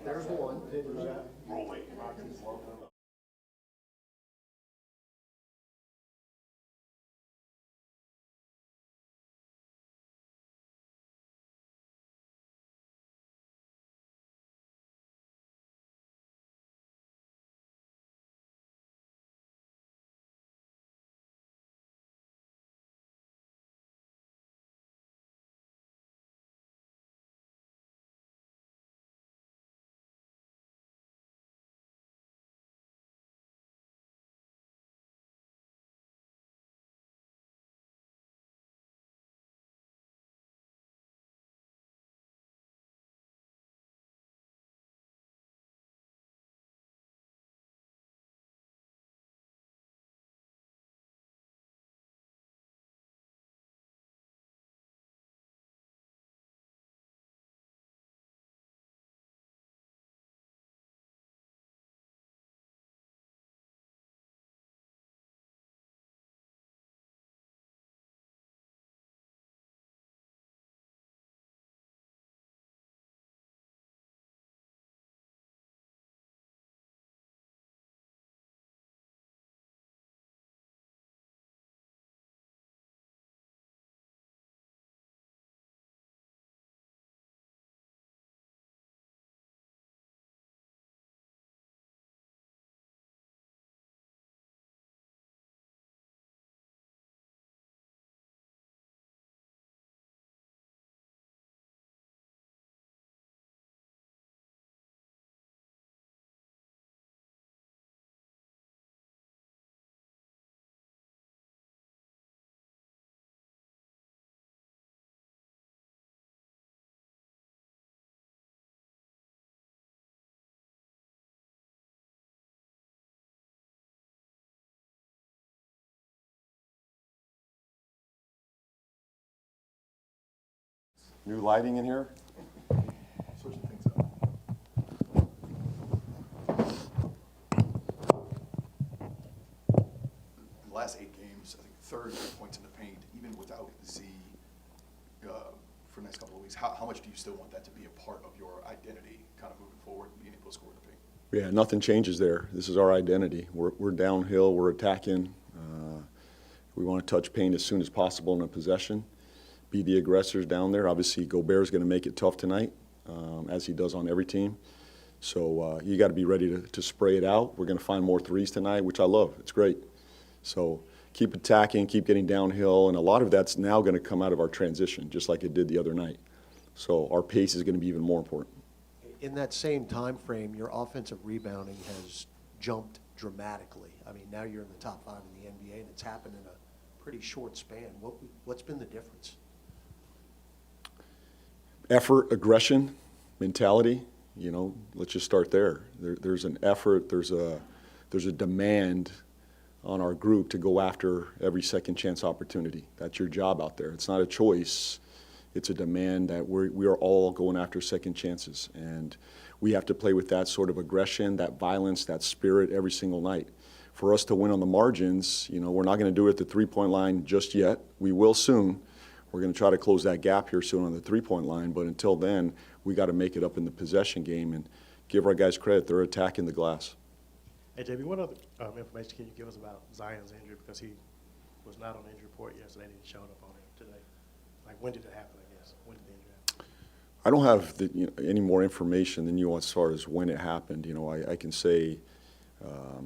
There's one. New lighting in here? Switching things up. In the last 8 games, I think third in points in the paint, even without Z for the next couple of weeks. How much do you still want that to be a part of your identity kind of moving forward, being able to score in the paint? Yeah, nothing changes there. This is our identity. We're downhill, we're attacking. We want to touch paint as soon as possible in a possession. Be the aggressors down there. Obviously, Gobert's going to make it tough tonight, as he does on every team. So you got to be ready to spray it out. We're going to find more threes tonight, which I love. It's great. So keep attacking, keep getting downhill, and a lot of that's now going to come out of our transition, just like it did the other night. So our pace is going to be even more important. In that same time frame, your offensive rebounding has jumped dramatically. I mean, now you're in the top 5 in the NBA, and it's happened in a pretty short span. What's been the difference? Effort, aggression, mentality. You know, let's just start there. There's an effort. There's a demand on our group to go after every second chance opportunity. That's your job out there. It's not a choice. It's a demand that we are all going after second chances, and we have to play with that sort of aggression, that violence, that spirit every single night. For us to win on the margins, you know, we're not going to do it at the three-point line just yet. We will soon. We're going to try to close that gap here soon on the three-point line, but until then, we got to make it up in the possession game and give our guys credit. They're attacking the glass. Hey, JB, what other information can you give us about Zion's injury? Because he was not on the injury report yesterday and he showed up on it today. Like, when did it happen, I guess? When did the injury happen? I don't have any more information than you as far as when it happened. You know, I can say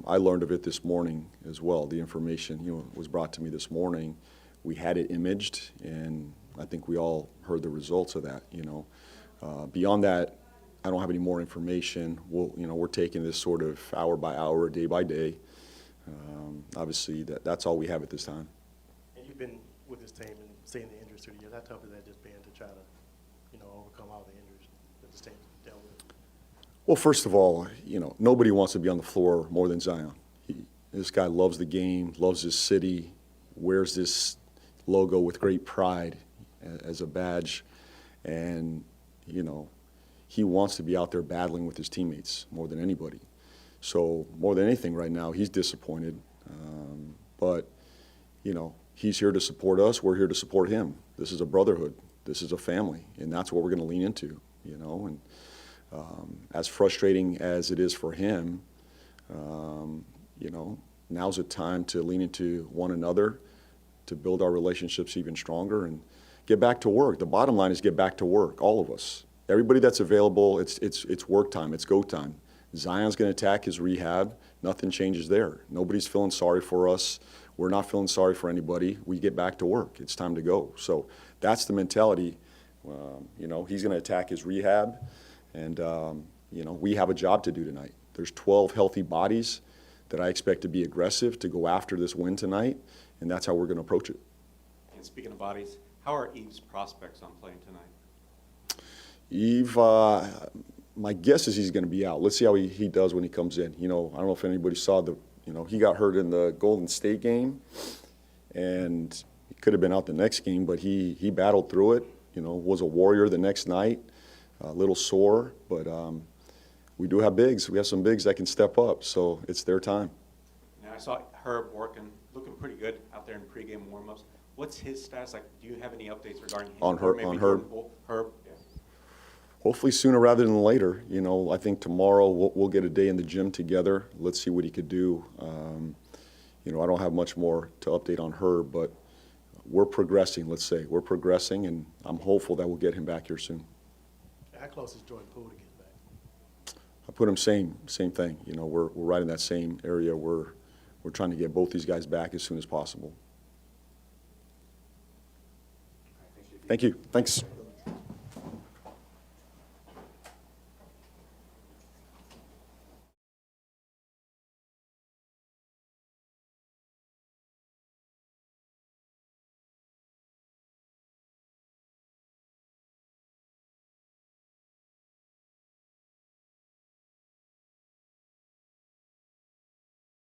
I learned of it this morning as well. The information, you know, was brought to me this morning. We had it imaged, and I think we all heard the results of that. You know, beyond that, I don't have any more information. We're taking this sort of hour by hour, day by day. Obviously, that's all we have at this time. And you've been with this team and seeing the injuries through the years. How tough has that just been to try to, you know, overcome all the injuries that this team dealt with? Well, first of all, you know, nobody wants to be on the floor more than Zion. This guy loves the game, loves his city, wears this logo with great pride as a badge, and, you know, he wants to be out there battling with his teammates more than anybody. So more than anything right now, he's disappointed. But, you know, he's here to support us. We're here to support him. This is a brotherhood. This is a family, and that's what we're going to lean into, you know. As frustrating as it is for him, now's the time to lean into one another, to build our relationships even stronger and get back to work. The bottom line is get back to work, all of us. Everybody that's available, it's work time, it's go time. Zion's going to attack his rehab. Nothing changes there. Nobody's feeling sorry for us. We're not feeling sorry for anybody. We get back to work. It's time to go. So that's the mentality. He's going to attack his rehab, and we have a job to do tonight. There's 12 healthy bodies that I expect to be aggressive to go after this win tonight, and that's how we're going to approach it. And speaking of bodies, how are Eve's prospects on playing tonight? Eve, my guess is he's going to be out. Let's see how he does when he comes in. I don't know if anybody saw he got hurt in the Golden State game, and he could have been out the next game, but he battled through it, was a warrior the next night, a little sore, but we do have bigs. We have some bigs that can step up, so it's their time. Now, I saw Herb looking pretty good out there in pregame warmups. What's his status? Do you have any updates regarding him? On Herb? Herb, yeah. Hopefully sooner rather than later. I think tomorrow we'll get a day in the gym together. Let's see what he could do. I don't have much more to update on Herb, but we're progressing, let's say. We're progressing, and I'm hopeful that we'll get him back here soon. How close is Jordan Poole to getting back? I put him same thing. We're right in that same area. We're trying to get both these guys back as soon as possible. Thank you. Thanks.